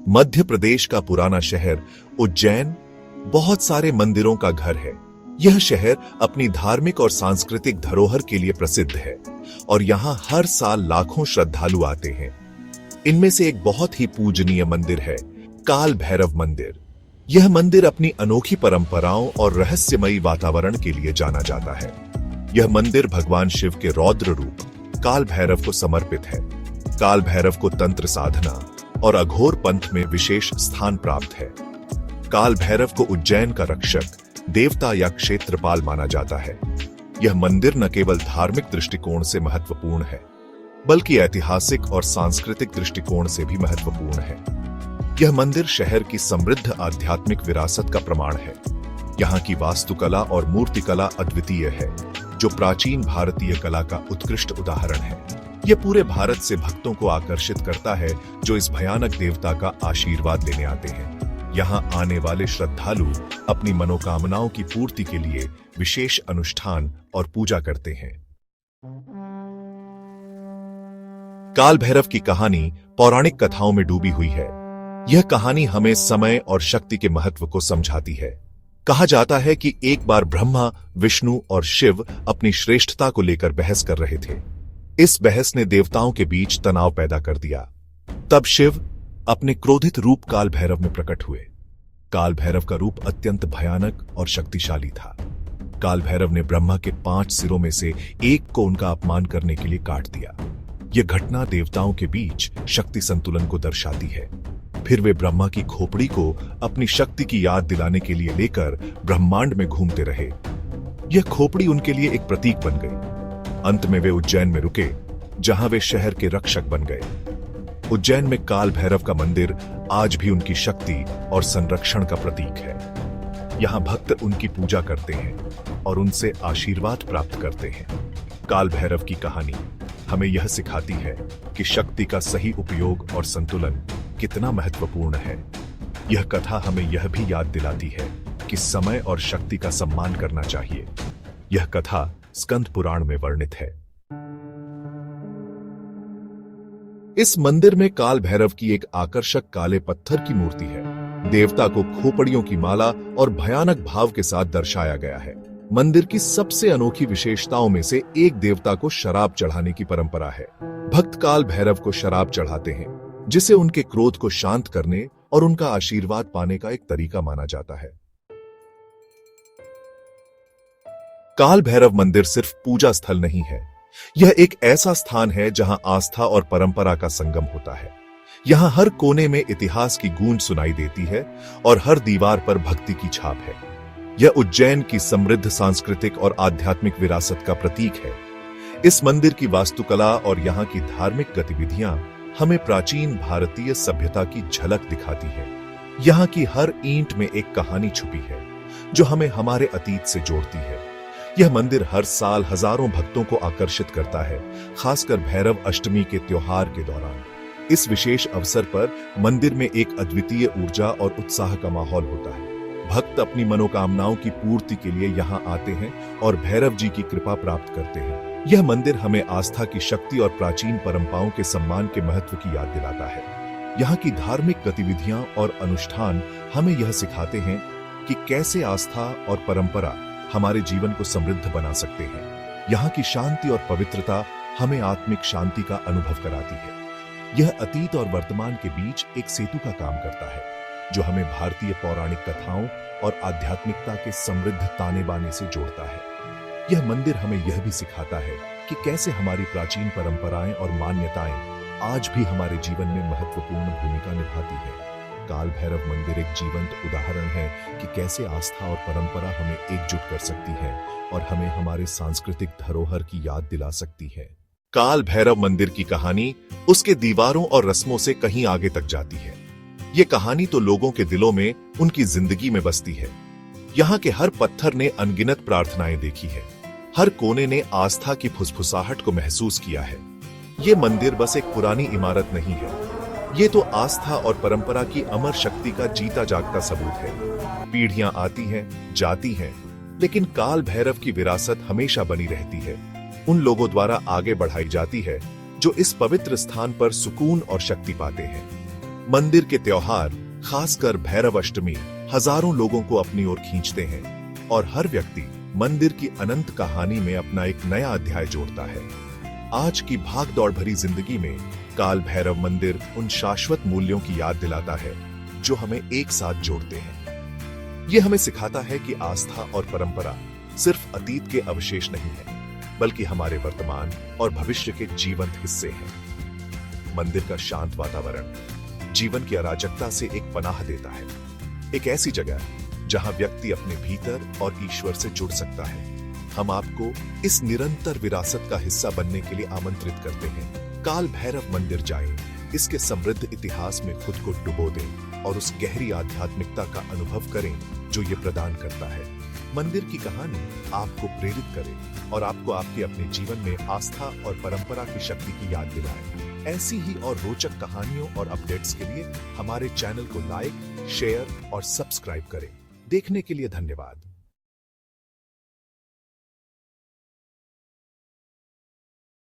मध्य प्रदेश का पुराना शहर उज्जैन बहुत सारे मंदिरों का घर है। यह शहर अपनी धार्मिक और सांस्कृतिक धरोहर के लिए प्रसिद्ध है और यहाँ हर साल लाखों श्रद्धालु आते हैं। इनमें से एक बहुत ही पूजनीय मंदिर है काल भैरव मंदिर। यह मंदिर अपनी अनोखी परंपराओं और रहस्यमयी वातावरण के लिए जाना जाता है। यह मंदिर भगवान शिव के रौद्र रूप काल भैरव को समर्पित है। काल भैरव को तंत्र साधना और अघोर पंथ में विशेष स्थान प्राप्त है। काल भैरव को उज्जैन का रक्षक, देवता या क्षेत्रपाल माना जाता है। यह मंदिर न केवल धार्मिक दृष्टिकोण से महत्वपूर्ण है, बल्कि ऐतिहासिक और सांस्कृतिक दृष्टिकोण से भी महत्वपूर्ण है। यह मंदिर शहर की समृद्ध आध्यात्मिक विरासत का प्रमाण है। यहाँ की वास्तुकला और मूर्तिकला अद्वितीय है, जो प्राचीन भारतीय कला का उत्कृष्ट उदाहरण है। यह पूरे भारत से भक्तों को आकर्षित करता है, जो इस भयानक देवता का आशीर्वाद लेने आते हैं। यहाँ आने वाले श्रद्धालु अपनी मनोकामनाओं की पूर्ति के लिए विशेष अनुष्ठान और पूजा करते हैं। काल भैरव की कहानी पौराणिक कथाओं में डूबी हुई है। यह कहानी हमें समय और शक्ति के महत्व को समझाती है। कहा जाता है कि एक बार ब्रह्मा, विष्णु और शिव अपनी श्रेष्ठता को लेकर बहस कर रहे थे। इस बहस ने देवताओं के बीच तनाव पैदा कर दिया। तब शिव अपने क्रोधित रूप काल भैरव में प्रकट हुए। काल भैरव का रूप अत्यंत भयानक और शक्तिशाली था। काल भैरव ने ब्रह्मा के 5 सिरों में से एक को उनका अपमान करने के लिए काट दिया। यह घटना देवताओं के बीच शक्ति संतुलन को दर्शाती है। फिर वे ब्रह्मा की खोपड़ी को अपनी शक्ति की याद दिलाने के लिए लेकर ब्रह्मांड में घूमते रहे। यह खोपड़ी उनके लिए एक प्रतीक बन गई। अंत में वे उज्जैन में रुके, जहां वे शहर के रक्षक बन गए। उज्जैन में काल भैरव का मंदिर आज भी उनकी शक्ति और संरक्षण का प्रतीक है। यहाँ भक्त उनकी पूजा करते हैं और उनसे आशीर्वाद प्राप्त करते हैं। काल भैरव की कहानी हमें यह सिखाती है कि शक्ति का सही उपयोग और संतुलन कितना महत्वपूर्ण है। यह कथा हमें यह भी याद दिलाती है कि समय और शक्ति का सम्मान करना चाहिए। यह कथा स्कंद पुराण में वर्णित है। इस मंदिर में काल भैरव की एक आकर्षक काले पत्थर की मूर्ति है। देवता को खोपड़ियों की माला और भयानक भाव के साथ दर्शाया गया है। मंदिर की सबसे अनोखी विशेषताओं में से एक देवता को शराब चढ़ाने की परंपरा है। भक्त काल भैरव को शराब चढ़ाते हैं, जिसे उनके क्रोध को शांत करने और उनका आशीर्वाद पाने का एक तरीका माना जाता है। काल भैरव मंदिर सिर्फ पूजा स्थल नहीं है, यह एक ऐसा स्थान है जहां आस्था और परंपरा का संगम होता है। यहां हर कोने में इतिहास की गूंज सुनाई देती है और हर दीवार पर भक्ति की छाप है। यह उज्जैन की समृद्ध सांस्कृतिक और आध्यात्मिक विरासत का प्रतीक है। इस मंदिर की वास्तुकला और यहाँ की धार्मिक गतिविधियां हमें प्राचीन भारतीय सभ्यता की झलक दिखाती है। यहाँ की हर ईंट में एक कहानी छुपी है, जो हमें हमारे अतीत से जोड़ती है। यह मंदिर हर साल हजारों भक्तों को आकर्षित करता है, खासकर भैरव अष्टमी के त्योहार के दौरान। इस विशेष अवसर पर मंदिर में एक अद्वितीय ऊर्जा और उत्साह का माहौल होता है। भक्त अपनी मनोकामनाओं की पूर्ति के लिए यहाँ आते हैं और भैरव जी की कृपा प्राप्त करते हैं। यह मंदिर हमें आस्था की शक्ति और प्राचीन परंपराओं के सम्मान के महत्व की याद दिलाता है। यहाँ की धार्मिक गतिविधियां और अनुष्ठान हमें यह सिखाते हैं कि कैसे आस्था और परंपरा हमारे जीवन को समृद्ध बना सकते हैं। यहाँ की शांति और पवित्रता हमें आत्मिक शांति का अनुभव कराती है। यह अतीत और वर्तमान के बीच एक सेतु का काम करता है, जो हमें भारतीय पौराणिक कथाओं और आध्यात्मिकता के समृद्ध ताने बाने से जोड़ता है। यह मंदिर हमें यह भी सिखाता है कि कैसे हमारी प्राचीन परंपराएं और मान्यताएं आज भी हमारे जीवन में महत्वपूर्ण भूमिका निभाती है। काल भैरव मंदिर एक जीवंत उदाहरण है कि कैसे आस्था और परंपरा हमें एकजुट कर सकती है और हमें हमारे सांस्कृतिक धरोहर की याद दिला सकती है। काल भैरव मंदिर की कहानी उसके दीवारों और रस्मों से कहीं आगे तक जाती है। ये कहानी तो लोगों के दिलों में, उनकी जिंदगी में बसती है। यहाँ के हर पत्थर ने अनगिनत प्रार्थनाएं देखी है। हर कोने ने आस्था की फुसफुसाहट को महसूस किया है। ये मंदिर बस एक पुरानी इमारत नहीं है, ये तो आस्था और परंपरा की अमर शक्ति का जीता जागता सबूत है। पीढ़ियां आती हैं, जाती हैं, लेकिन काल भैरव की विरासत हमेशा बनी रहती है। उन लोगों द्वारा आगे बढ़ाई जाती है जो इस पवित्र स्थान पर सुकून और शक्ति पाते हैं। मंदिर के त्योहार, खासकर भैरव अष्टमी, हजारों लोगों को अपनी ओर खींचते हैं और हर व्यक्ति मंदिर की अनंत कहानी में अपना एक नया अध्याय जोड़ता है। आज की भाग-दौड़ भरी जिंदगी में काल भैरव मंदिर उन शाश्वत मूल्यों की याद दिलाता है जो हमें एक साथ जोड़ते हैं। ये हमें सिखाता है कि आस्था और परंपरा सिर्फ अतीत के अवशेष नहीं है, बल्कि हमारे वर्तमान और भविष्य के जीवंत हिस्से हैं। मंदिर का शांत वातावरण जीवन की अराजकता से एक पनाह देता है, एक ऐसी जगह जहां व्यक्ति अपने भीतर और ईश्वर से जुड़ सकता है। हम आपको इस निरंतर विरासत का हिस्सा बनने के लिए आमंत्रित करते हैं। काल भैरव मंदिर जाएं, इसके समृद्ध इतिहास में खुद को डुबो दें और उस गहरी आध्यात्मिकता का अनुभव करें जो ये प्रदान करता है। मंदिर की कहानी आपको प्रेरित करे और आपको आपके अपने जीवन में आस्था और परंपरा की शक्ति की याद दिलाए। ऐसी ही और रोचक कहानियों और अपडेट्स के लिए हमारे चैनल को लाइक, शेयर और सब्सक्राइब करें। देखने के लिए धन्यवाद।